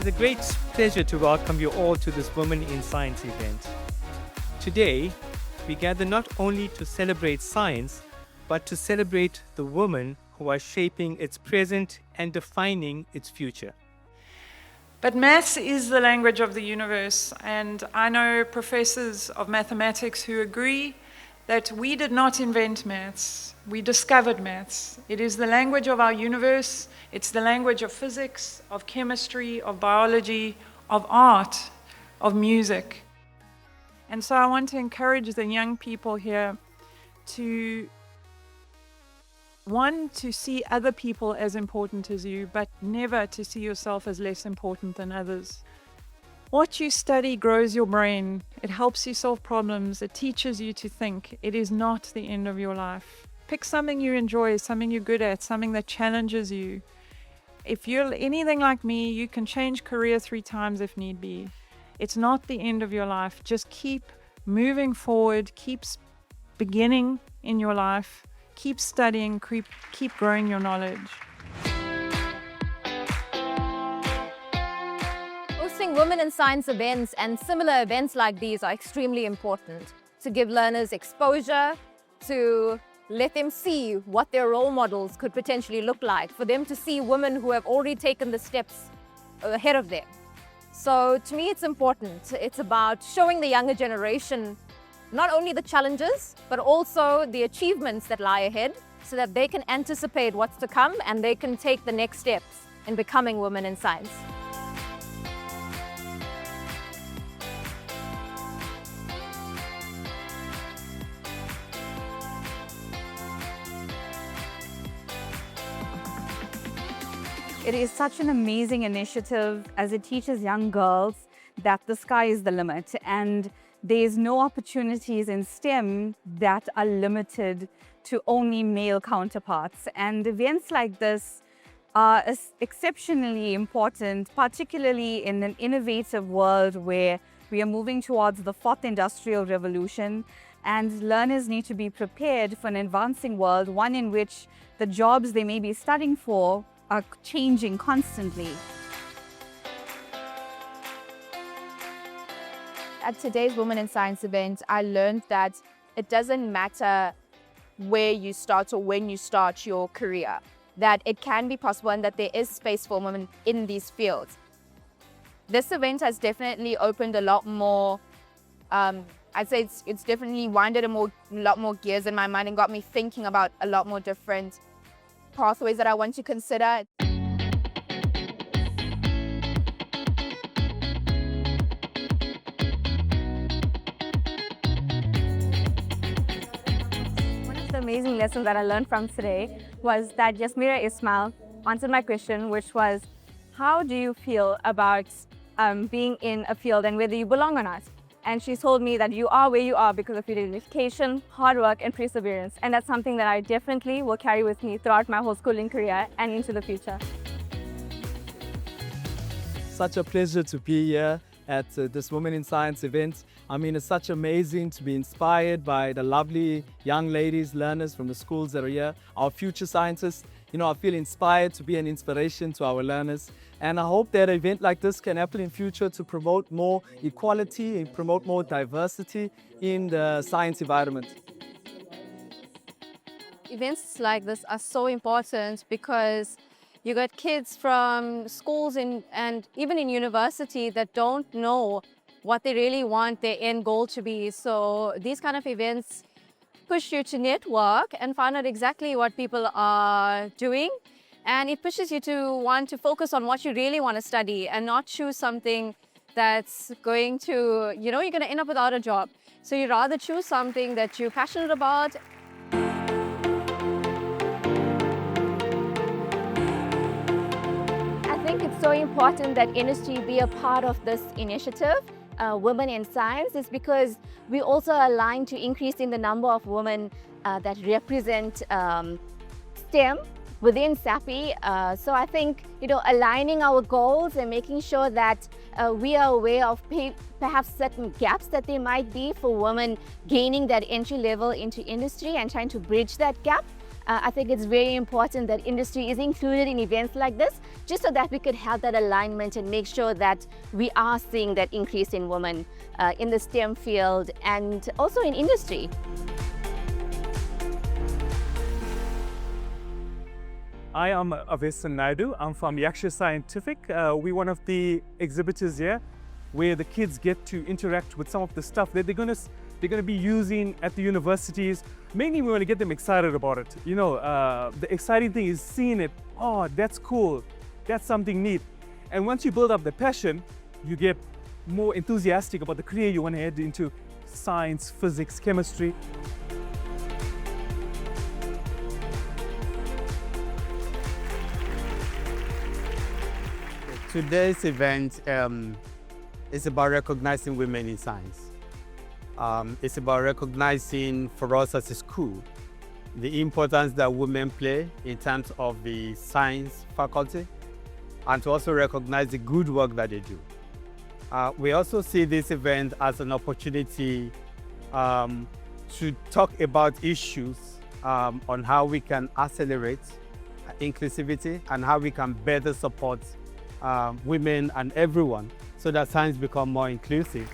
is a great pleasure to welcome you all to this Women in Science event. Today, we gather not only to celebrate science, but to celebrate the women who are shaping its present and defining its future. But maths is the language of the universe, and I know professors of mathematics who agree that we did not invent maths, we discovered maths. It is the language of our universe, it's the language of physics, of chemistry, of biology, of art, of music. And so I want to encourage the young people here to to see other people as important as you, but never to see yourself as less important than others. What you study grows your brain. It helps you solve problems. It teaches you to think. It is not the end of your life. Pick something you enjoy, something you're good at, something that challenges you. If you're anything like me, you can change career 3 times if need be. It's not the end of your life. Just keep moving forward, keep beginning in your life. Keep studying, keep growing your knowledge. Hosting Women in Science events and similar events like these are extremely important to give learners exposure, to let them see what their role models could potentially look like, for them to see women who have already taken the steps ahead of them. So to me, it's important. It's about showing the younger generation not only the challenges, but also the achievements that lie ahead so that they can anticipate what's to come and they can take the next steps in becoming women in science. It is such an amazing initiative as it teaches young girls that the sky is the limit and there's no opportunities in STEM that are limited to only male counterparts. And events like this are exceptionally important, particularly in an innovative world where we are moving towards the 4th industrial revolution, and learners need to be prepared for an advancing world, one in which the jobs they may be studying for are changing constantly. At today's Women in Science event, I learned that it doesn't matter where you start or when you start your career, that it can be possible and that there is space for women in these fields. This event has definitely opened a lot more, I'd say it's definitely winded a lot more gears in my mind and got me thinking about a lot more different pathways that I want to consider. The amazing lesson that I learned from today was that Yasmira Ismail answered my question, which was, how do you feel about being in a field and whether you belong or not? And she told me that you are where you are because of your dedication, hard work and perseverance. And that's something that I definitely will carry with me throughout my whole schooling career and into the future. Such a pleasure to be here at this Women in Science event. I mean, it's such amazing to be inspired by the lovely young ladies, learners from the schools that are here, our future scientists. You know, I feel inspired to be an inspiration to our learners. And I hope that an event like this can happen in future to promote more equality and promote more diversity in the science environment. Events like this are so important because you got kids from schools and even in university that don't know what they really want their end goal to be. So these kind of events push you to network and find out exactly what people are doing. And it pushes you to want to focus on what you really want to study and not choose something that's going to, you're going to end up without a job. So you'd rather choose something that you're passionate about. I think it's so important that industry be a part of this initiative, Women in Science, is because we also align to increasing the number of women that represent STEM within SAPI. So I think, aligning our goals and making sure that we are aware of perhaps certain gaps that there might be for women gaining that entry level into industry and trying to bridge that gap. I think it's very important that industry is included in events like this, just so that we could have that alignment and make sure that we are seeing that increase in women in the STEM field and also in industry. I am Avesan Naidu. I'm from Yaksha Scientific. We're one of the exhibitors here where the kids get to interact with some of the stuff that they're gonna be using at the universities. Mainly we want to get them excited about it. You know, the exciting thing is seeing it. Oh, that's cool. That's something neat. And once you build up the passion, you get more enthusiastic about the career you want to head into: science, physics, chemistry. Today's event is about recognizing women in science. It's about recognizing for us as a school the importance that women play in terms of the science faculty, and to also recognize the good work that they do. We also see this event as an opportunity to talk about issues on how we can accelerate inclusivity and how we can better support women and everyone so that science become more inclusive.